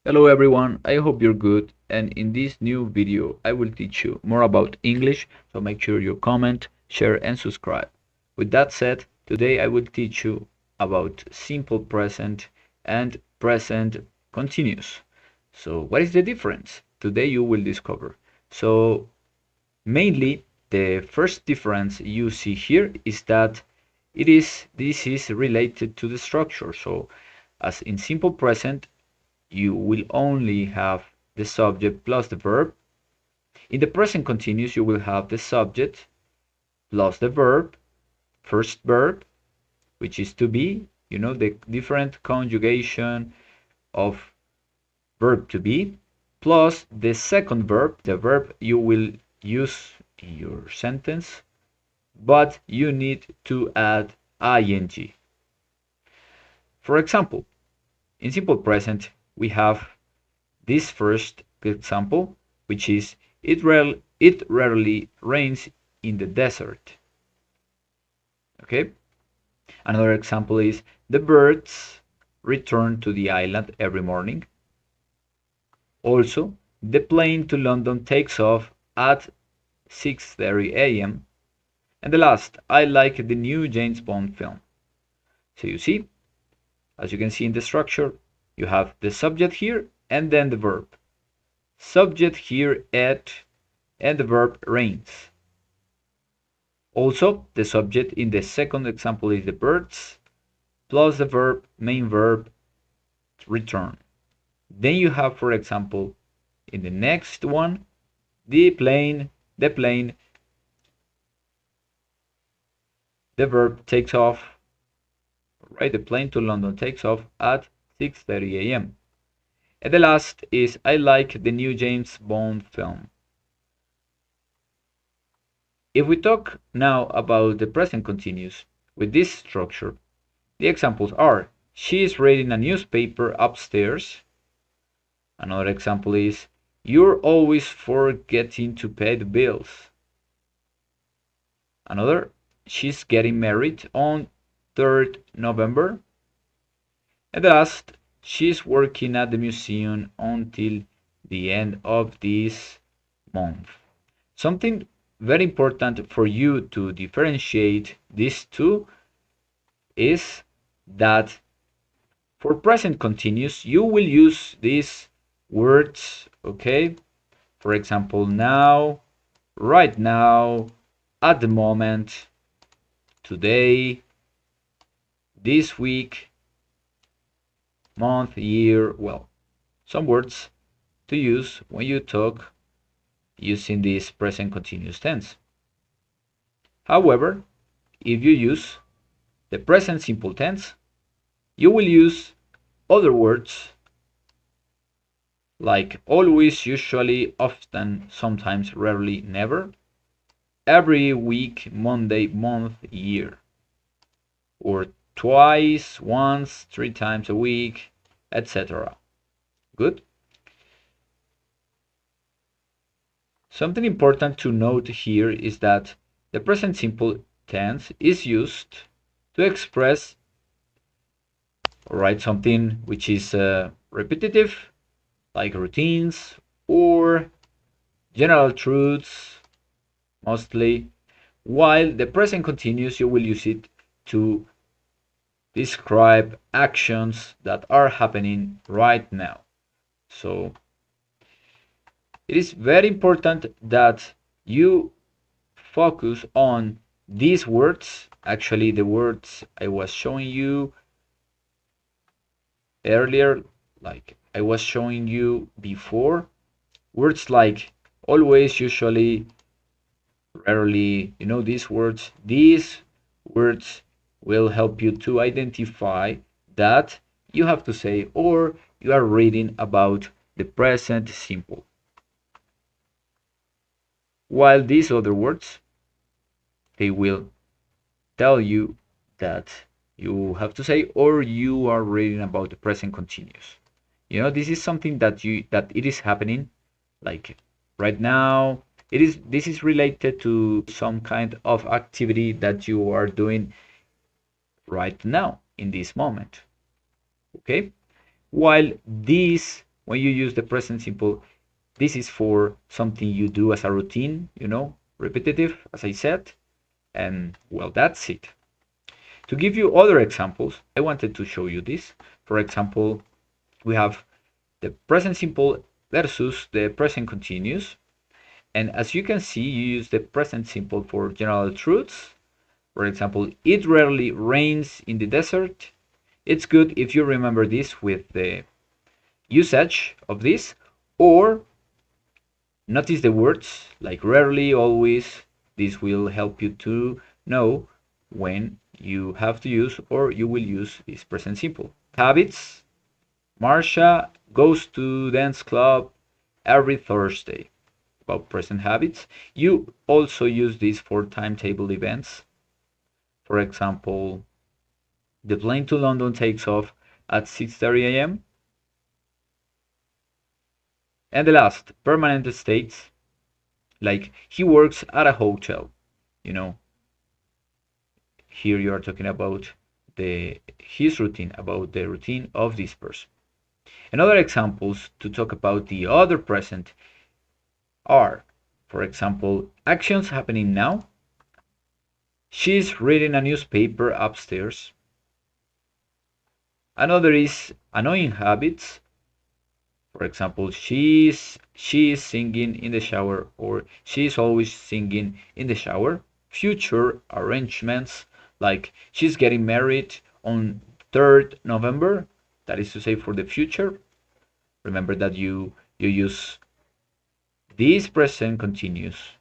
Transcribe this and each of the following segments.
Hello everyone, I hope you're good, and in this new video I will teach you more about English, so make sure you comment, share and subscribe. With that said, today I will teach you about simple present and present continuous. So what is the difference? Today you will discover. So mainly the first difference you see here is that this is related to the structure. So as in simple present you will only have the subject plus the verb. In the present continuous, you will have the subject plus the verb, first verb, which is to be, the different conjugation of verb to be, plus the second verb, the verb you will use in your sentence, but you need to add ing. For example, in simple present, we have this first example, which is it rarely rains in the desert. Okay? Another example is the birds return to the island every morning. Also, the plane to London takes off at 6:30 a.m. And the last, I like the new James Bond film. So you see, as you can see in the structure, you have the subject here and then the verb. Subject here at and the verb rains. Also, the subject in the second example is the birds plus the verb, main verb, return. Then you have, for example, in the next one, the plane, the verb takes off, right? The plane to London takes off at 6:30 a.m. And the last is, I like the new James Bond film. If we talk now about the present continuous with this structure, the examples are, she is reading a newspaper upstairs. Another example is, you're always forgetting to pay the bills. Another, she's getting married on 3rd November. And the last, she's working at the museum until the end of this month. Something very important for you to differentiate these two is that for present continuous you will use these words, okay? For example, now, right now, at the moment, today, this week, month, year, well, some words to use when you talk using this present continuous tense. However, if you use the present simple tense, you will use other words like always, usually, often, sometimes, rarely, never, every week, Monday, month, year, or twice, once, 3 times a week, etc. Good? Something important to note here is that the present simple tense is used to express, something which is repetitive, like routines or general truths, mostly, while the present continuous you will use it to describe actions that are happening right now. So it is very important that you focus on these words, actually the words I was showing you earlier, like I was showing you before, words like always, usually, rarely, these words will help you to identify that you have to say or you are reading about the present simple. While these other words, they will tell you that you have to say or you are reading about the present continuous. This is something that it is happening like right now. This is related to some kind of activity that you are doing right now in this moment. Okay? While these when you use the present simple, this is for something you do as a routine, repetitive, as I said. And well, that's it. To give you other examples, I wanted to show you this. For example, we have the present simple versus the present continuous. And as you can see, you use the present simple for general truths. For example, it rarely rains in the desert. It's good if you remember this with the usage of this, or notice the words like rarely, always. This will help you to know when you have to use or you will use this present simple. Habits. Marsha goes to dance club every Thursday. About present habits. You also use this for timetable events. For example, the plane to London takes off at 6:30 a.m. And the last, permanent states, like he works at a hotel. Here you are talking about his routine, about the routine of this person. And other examples to talk about the other present are, for example, actions happening now. She's reading a newspaper upstairs. Another is annoying habits. For example, she is singing in the shower, or she is always singing in the shower. Future arrangements, like she's getting married on 3rd November. That is to say, for the future. Remember that you use this present continuous,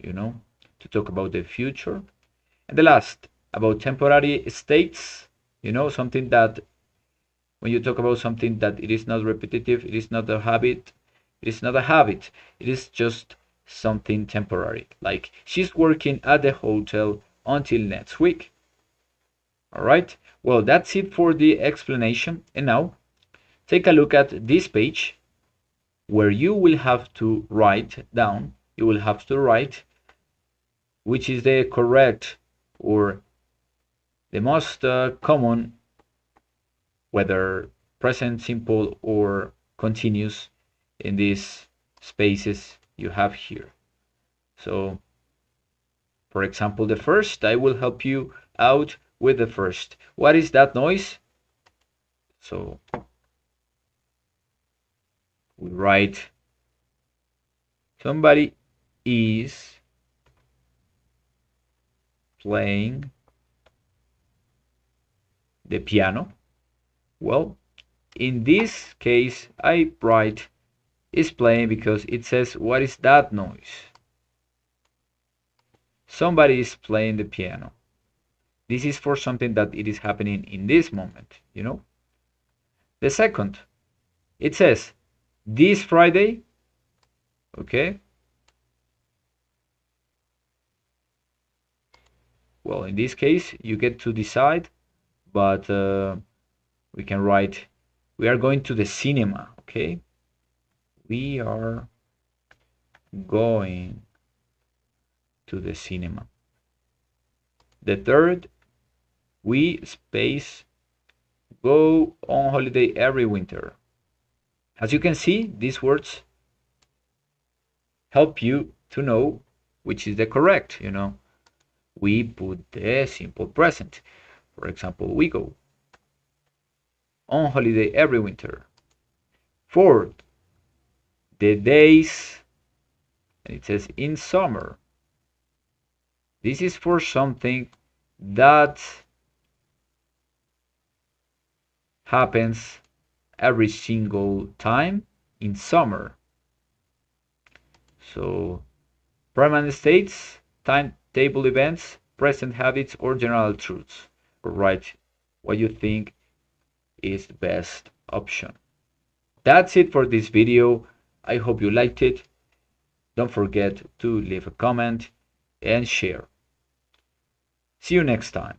to talk about the future. And the last, about temporary states, something that when you talk about something that it is not repetitive, it is not a habit, it is not a habit, it is just something temporary. Like she's working at the hotel until next week. All right, well, that's it for the explanation. And now take a look at this page where you will have to write down, which is the correct or the most common, whether present simple or continuous, in these spaces you have here. So, for example, the first, I will help you out with the first. What is that noise? So, we write, somebody is playing the piano. Well, in this case, I write is playing because it says, what is that noise? Somebody is playing the piano. This is for something that it is happening in this moment, The second, it says, this Friday, okay? Well, in this case, you get to decide, but we can write, we are going to the cinema, okay? We are going to the cinema. The third, we space go on holiday every winter. As you can see, these words help you to know which is the correct, We put the simple present. For example, we go on holiday every winter. Fourth, the days, and it says in summer. This is for something that happens every single time in summer. So, permanent states, timetable events, present habits, or general truths. Or write what you think is the best option. That's it for this video. I hope you liked it. Don't forget to leave a comment and share. See you next time.